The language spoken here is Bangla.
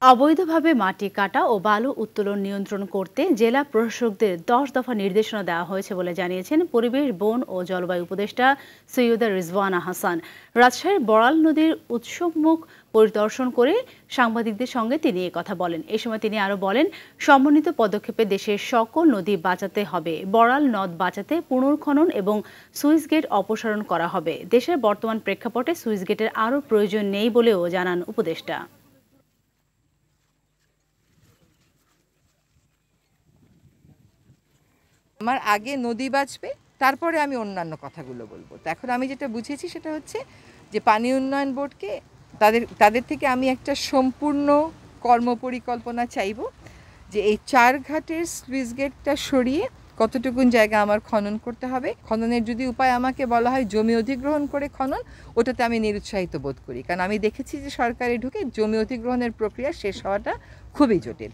অবৈধভাবে মাটি কাটা ও বালু উত্তোলন নিয়ন্ত্রণ করতে জেলা প্রশাসকদের ১০ দফা নির্দেশনা দেওয়া হয়েছে বলে জানিয়েছেন পরিবেশ, বন ও জলবায়ু উপদেষ্টা সৈয়দা রিজওয়ানা হাসান। রাজশাহীর বড়াল নদীর উৎসবমুখ পরিদর্শন করে সাংবাদিকদের সঙ্গে তিনি কথা বলেন। এ সময় তিনি আরও বলেন, সমন্বিত পদক্ষেপে দেশের সকল নদী বাঁচাতে হবে। বড়াল নদ বাঁচাতে পুনর্খনন এবং সুইচ গেট অপসারণ করা হবে। দেশের বর্তমান প্রেক্ষাপটে সুইচ গেটের আরও প্রয়োজন নেই বলেও জানান উপদেষ্টা। আমার আগে নদী বাঁচবে, তারপরে আমি অন্যান্য কথাগুলো বলবো। তো এখন আমি যেটা বুঝেছি সেটা হচ্ছে যে পানি উন্নয়ন বোর্ডকে তাদের থেকে আমি একটা সম্পূর্ণ কর্মপরিকল্পনা চাইব যে এই ৪ ঘাটের স্লুইস গেটটা সরিয়ে কতটুকুন জায়গা আমার খনন করতে হবে। খননের যদি উপায় আমাকে বলা হয় জমি অধিগ্রহণ করে খনন, ওটাতে আমি নিরুৎসাহিত বোধ করি, কারণ আমি দেখেছি যে সরকারে ঢুকে জমি অধিগ্রহণের প্রক্রিয়া শেষ হওয়াটা খুবই জটিল।